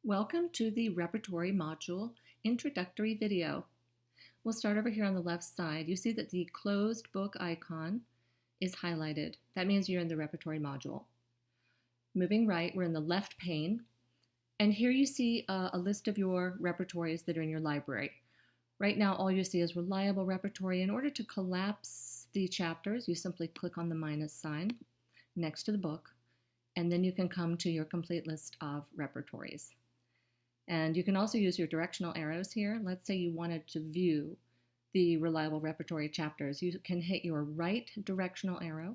Welcome to the Repertory Module introductory video. We'll start over here on the left side. You see that the closed book icon is highlighted. That means you're in the Repertory Module. Moving right, we're in the left pane, and here you see a list of your repertories that are in your library. Right now, all you see is Reliable Repertory. In order to collapse the chapters, you simply click on the minus sign next to the book, and then you can come to your complete list of repertories. And you can also use your directional arrows here. Let's say you wanted to view the Reliable Repertory chapters. You can hit your right directional arrow.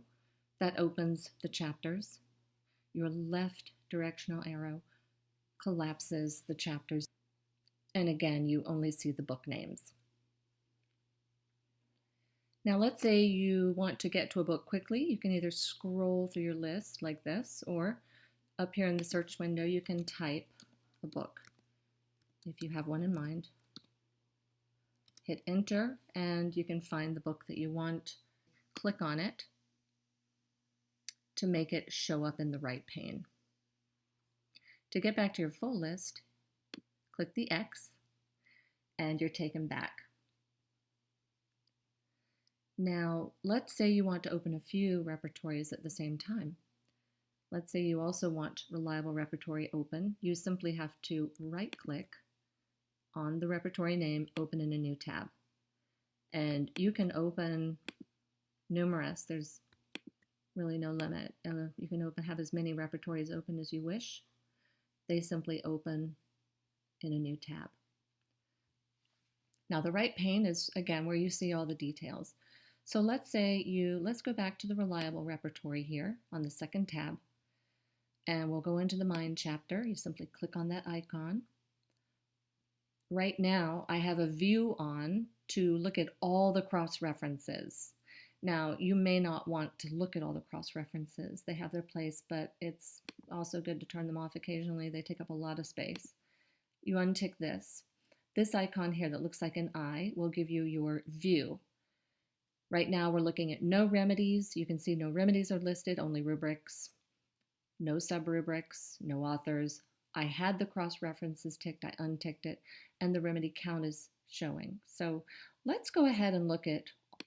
That opens the chapters. Your left directional arrow collapses the chapters. And again, you only see the book names. Now let's say you want to get to a book quickly. You can either scroll through your list like this, or up here in the search window, you can type a book if you have one in mind. Hit enter and you can find the book that you want. Click on it to make it show up in the right pane. To get back to your full list, click the X and you're taken back. Now, let's say you want to open a few repertories at the same time. Let's say you also want Reliable Repertory open. You simply have to right-click on the repertory name, open in a new tab. And you can open numerous. There's really no limit. You can have as many repertories open as you wish. They simply open in a new tab. Now the right pane is, again, where you see all the details. So let's go back to the Reliable Repertory here on the second tab, and we'll go into the Mind chapter. You simply click on that icon. Right now, I have a view on to look at all the cross-references. Now, you may not want to look at all the cross-references. They have their place, but it's also good to turn them off occasionally. They take up a lot of space. You untick this. This icon here that looks like an eye will give you your view. Right now, we're looking at no remedies. You can see no remedies are listed, only rubrics, no sub-rubrics, no authors. I had the cross-references ticked, I unticked it, and the remedy count is showing. So let's go ahead and look at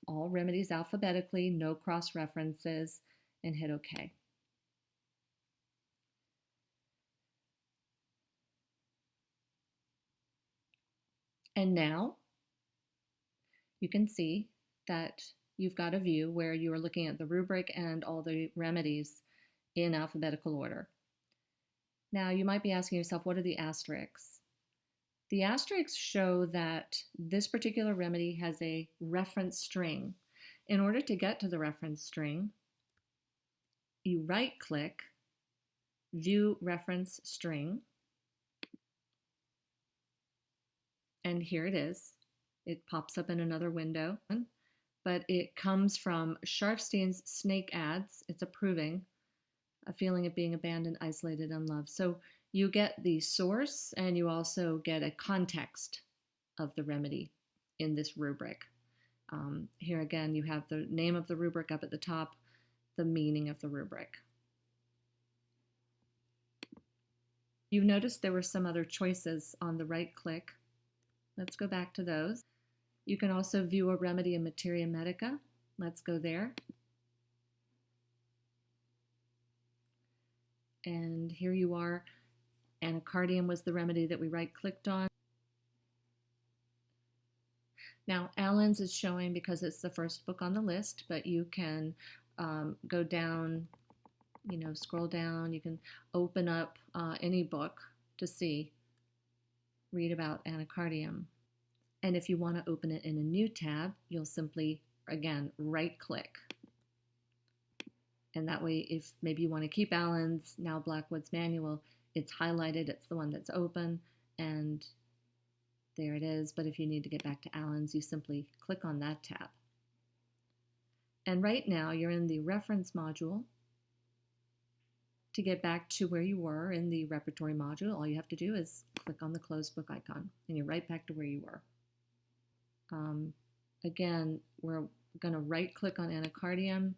all remedies alphabetically, no cross-references, and hit OK. And now you can see that you've got a view where you are looking at the rubric and all the remedies in alphabetical order. Now you might be asking yourself, what are the asterisks? The asterisks show that this particular remedy has a reference string. In order to get to the reference string, you right-click, View Reference String, and here it is. It pops up in another window, but it comes from Sharfstein's Snake Ads. It's approving a feeling of being abandoned, isolated, unloved. So you get the source and you also get a context of the remedy in this rubric. Here again, you have the name of the rubric up at the top, the meaning of the rubric. You noticed there were some other choices on the right click. Let's go back to those. You can also view a remedy in Materia Medica. Let's go there. And here you are. Anacardium was the remedy that we right-clicked on. Now, Allen's is showing because it's the first book on the list, but you can go down, scroll down. You can open up any book to read about anacardium. And if you want to open it in a new tab, you'll simply, again, right-click. And that way, if maybe you want to keep Allen's, now Blackwood's manual, it's highlighted, it's the one that's open, and there it is. But if you need to get back to Allen's, you simply click on that tab. And right now, you're in the reference module. To get back to where you were in the repertory module, all you have to do is click on the closed book icon, and you're right back to where you were. Again, we're going to right-click on anacardium.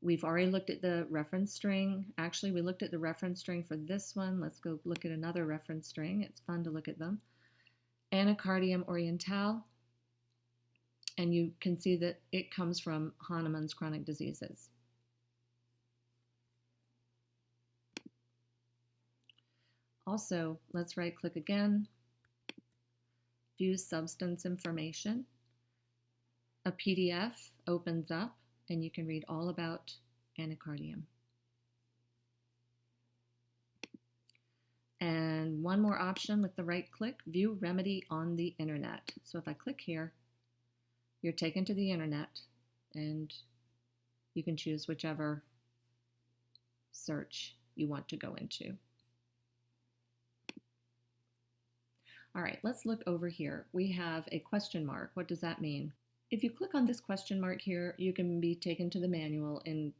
We've already looked at the reference string. Actually, we looked at the reference string for this one. Let's go look at another reference string. It's fun to look at them. Anacardium orientale. And you can see that it comes from Hahnemann's chronic diseases. Also, let's right-click again. View substance information. A PDF opens up, and you can read all about anacardium. And one more option with the right-click, view remedy on the internet. So if I click here, you're taken to the internet, and you can choose whichever search you want to go into. All right, let's look over here. We have a question mark. What does that mean? If you click on this question mark here, you can be taken to the manual, and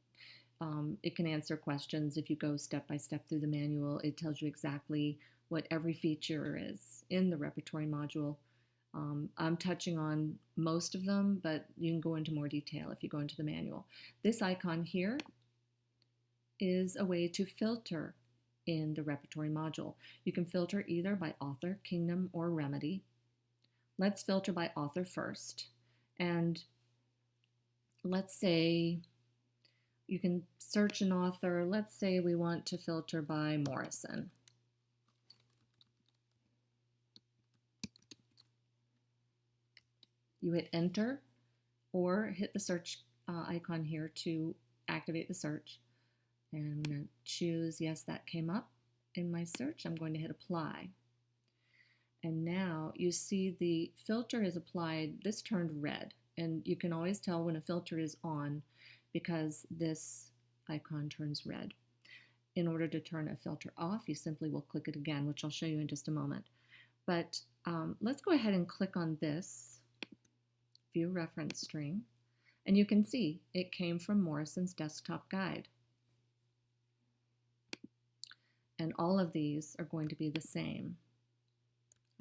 it can answer questions. If you go step by step through the manual, it tells you exactly what every feature is in the Repertory Module. I'm touching on most of them, but you can go into more detail if you go into the manual. This icon here is a way to filter in the Repertory Module. You can filter either by author, kingdom, or remedy. Let's filter by author first. And let's say you can search an author. Let's say we want to filter by Morrison. You hit enter or hit the search icon here to activate the search. And I'm going to choose, yes, that came up in my search. I'm going to hit apply. And now you see the filter is applied. This turned red. And you can always tell when a filter is on because this icon turns red. In order to turn a filter off, you simply will click it again, which I'll show you in just a moment. But let's go ahead and click on this view reference string. And you can see it came from Morrison's desktop guide. And all of these are going to be the same.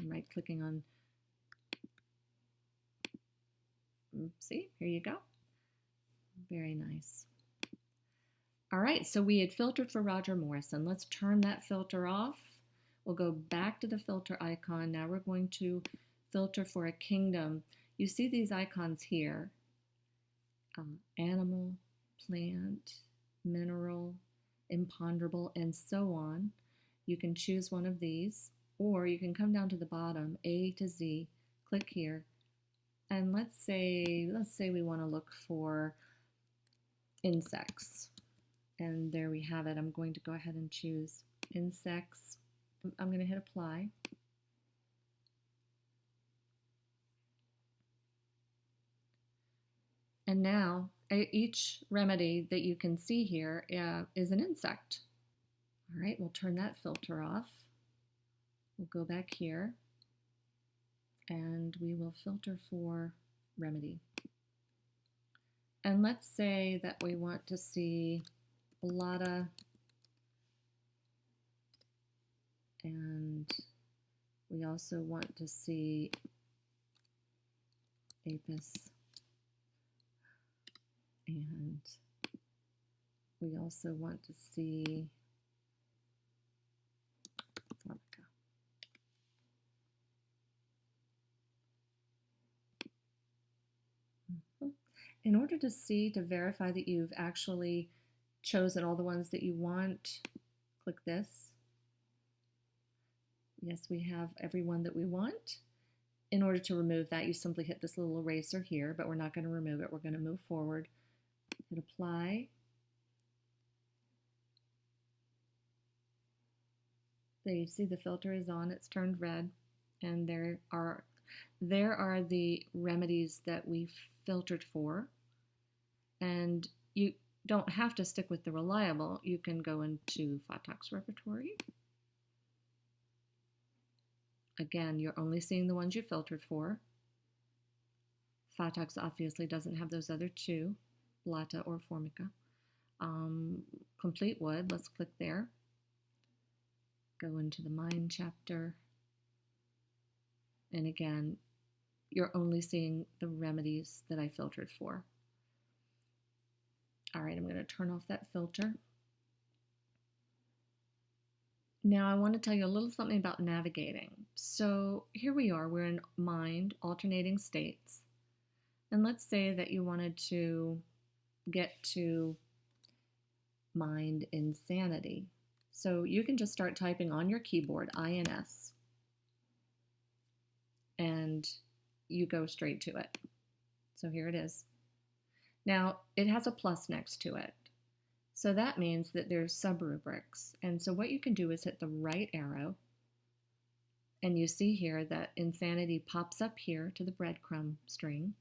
I'm right-clicking on, see, here you go. Very nice. All right, so we had filtered for Roger Morrison. Let's turn that filter off. We'll go back to the filter icon. Now we're going to filter for a kingdom. You see these icons here, animal, plant, mineral, imponderable, and so on. You can choose one of these, or you can come down to the bottom, A to Z, click here, and let's say we want to look for insects. And there we have it. I'm going to go ahead and choose insects. I'm going to hit apply. And now each remedy that you can see here is an insect. All right, we'll turn that filter off. We'll go back here and we will filter for remedy. And let's say that we want to see Blata and we also want to see Apis. And we also want to see Formica. In order to see, to verify that you've actually chosen all the ones that you want, click this. Yes, we have every one that we want. In order to remove that, you simply hit this little eraser here, but we're not going to remove it. We're going to move forward. Hit apply. There you see the filter is on, it's turned red, and there are the remedies that we filtered for. And you don't have to stick with the reliable. You can go into Photox Repertory. Again, you're only seeing the ones you filtered for. Photox obviously doesn't have those other two, Blata or Formica. Complete wood, let's click there. Go into the Mine chapter. And again, you're only seeing the remedies that I filtered for. All right, I'm going to turn off that filter. Now I want to tell you a little something about navigating. So here we are, we're in mind, alternating states. And let's say that you wanted to get to mind insanity. So you can just start typing on your keyboard, INS, and you go straight to it. So here it is. Now it has a plus next to it. So that means that there's subrubrics. And so what you can do is hit the right arrow, and you see here that insanity pops up here to the breadcrumb string,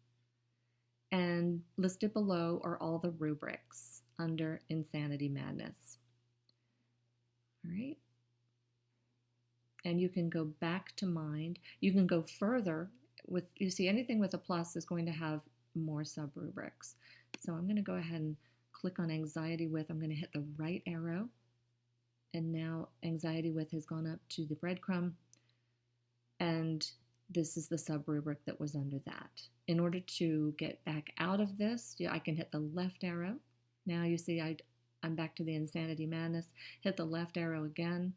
and listed below are all the rubrics under insanity madness. All right. And you can go back to mind. You can go further with, you see, anything with a plus is going to have more subrubrics. So I'm going to go ahead and click on anxiety with. I'm going to hit the right arrow, and now anxiety with has gone up to the breadcrumb, and this is the subrubric that was under that. In order to get back out of this, I can hit the left arrow. Now you see I'm back to the insanity madness. Hit the left arrow again.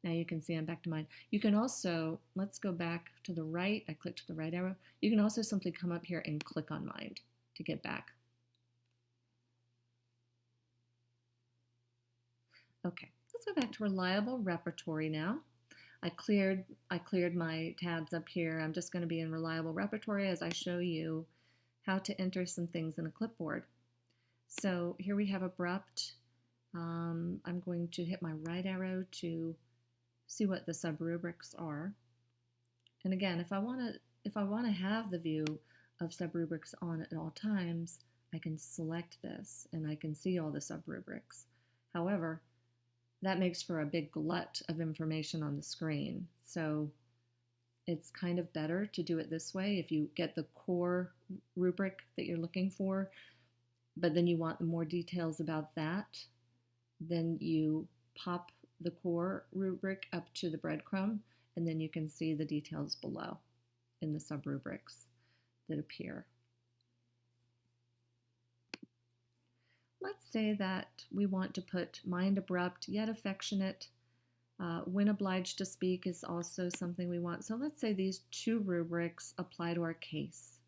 Now you can see I'm back to mind. You can also, let's go back to the right. I clicked the right arrow. You can also simply come up here and click on mind to get back. Okay, let's go back to reliable repertory now. I cleared my tabs up here. I'm just going to be in reliable repertory as I show you how to enter some things in a clipboard. So here we have abrupt. I'm going to hit my right arrow to see what the subrubrics are. And again, if I want to have the view of subrubrics on at all times, I can select this and I can see all the subrubrics. However, that makes for a big glut of information on the screen. So it's kind of better to do it this way. If you get the core rubric that you're looking for, but then you want more details about that, then you pop the core rubric up to the breadcrumb, and then you can see the details below in the subrubrics that appear. Let's say that we want to put mind abrupt yet affectionate. When obliged to speak is also something we want. So let's say these two rubrics apply to our case.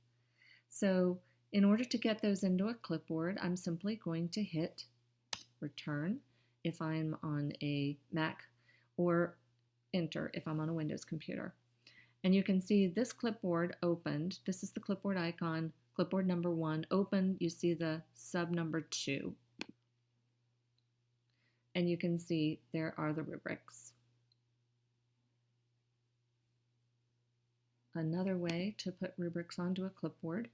So in order to get those into a clipboard, I'm simply going to hit return if I'm on a Mac, or enter if I'm on a Windows computer. And you can see this clipboard opened. This is the clipboard icon. Clipboard number 1 open, you see the sub number 2. And you can see there are the rubrics. Another way to put rubrics onto a clipboard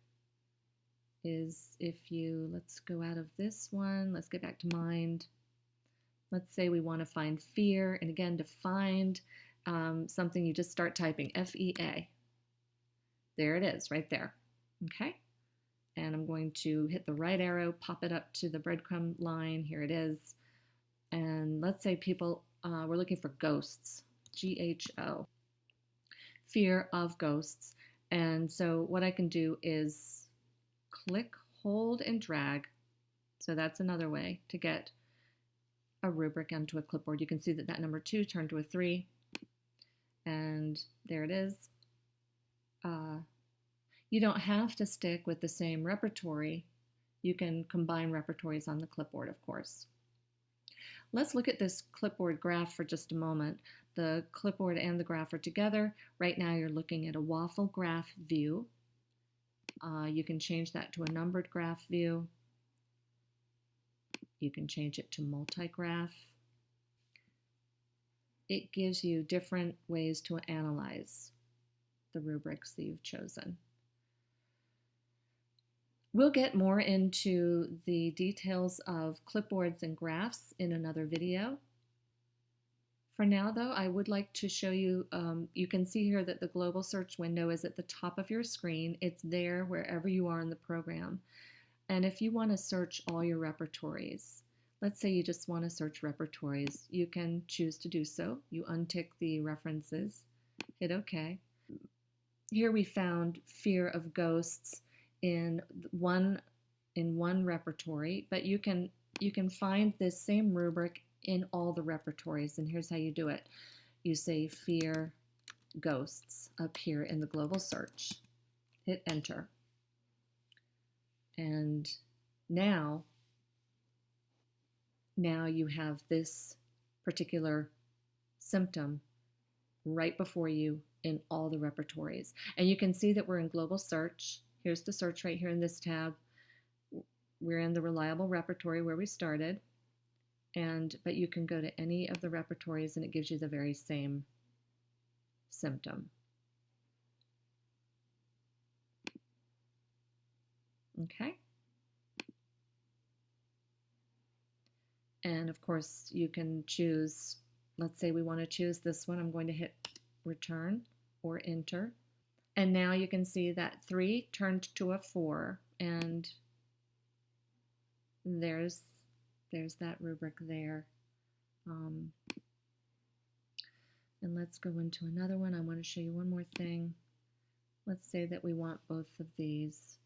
is if you, let's go out of this one, let's get back to mind. Let's say we want to find fear, and again, to find something, you just start typing F-E-A. There it is, right there, okay? And I'm going to hit the right arrow, pop it up to the breadcrumb line. Here it is. And let's say people were looking for ghosts, G-H-O, fear of ghosts. And so what I can do is click, hold, and drag. So that's another way to get a rubric onto a clipboard. You can see that that number 2 turned to a 3. And there it is. You don't have to stick with the same repertory. You can combine repertories on the clipboard, of course. Let's look at this clipboard graph for just a moment. The clipboard and the graph are together. Right now you're looking at a waffle graph view. You can change that to a numbered graph view. You can change it to multi-graph. It gives you different ways to analyze the rubrics that you've chosen. We'll get more into the details of clipboards and graphs in another video. For now, though, I would like to show you, you can see here that the global search window is at the top of your screen. It's there wherever you are in the program. And if you want to search all your repertories, let's say you just want to search repertories, you can choose to do so. You untick the references, hit OK. Here we found fear of ghosts in one in one repertory, but you can find this same rubric in all the repertories, and here's how you do it. You say fear ghosts up here in the global search. Hit enter. And now you have this particular symptom right before you in all the repertories. And you can see that we're in global search. Here's the search right here in this tab. We're in the reliable repertory where we started. But you can go to any of the repertories and it gives you the very same symptom. Okay. And of course you can choose, let's say we want to choose this one. I'm going to hit return or enter. And now you can see that 3 turned to a 4, and there's that rubric there. And let's go into another one. I want to show you one more thing. Let's say that we want both of these.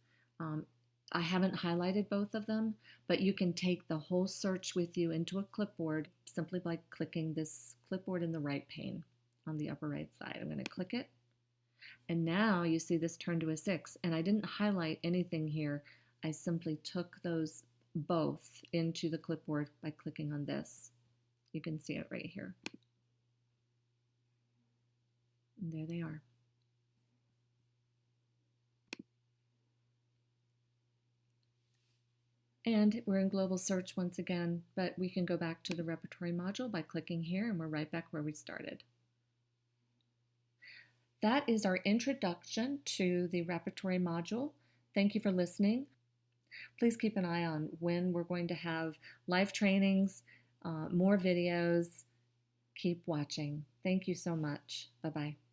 I haven't highlighted both of them, but you can take the whole search with you into a clipboard simply by clicking this clipboard in the right pane on the upper right side. I'm going to click it. And now you see this turn to a 6. And I didn't highlight anything here. I simply took those both into the clipboard by clicking on this. You can see it right here. And there they are. And we're in global search once again, but we can go back to the Repertory module by clicking here, and we're right back where we started. That is our introduction to the Repertory module. Thank you for listening. Please keep an eye on when we're going to have live trainings, more videos. Keep watching. Thank you so much. Bye-bye.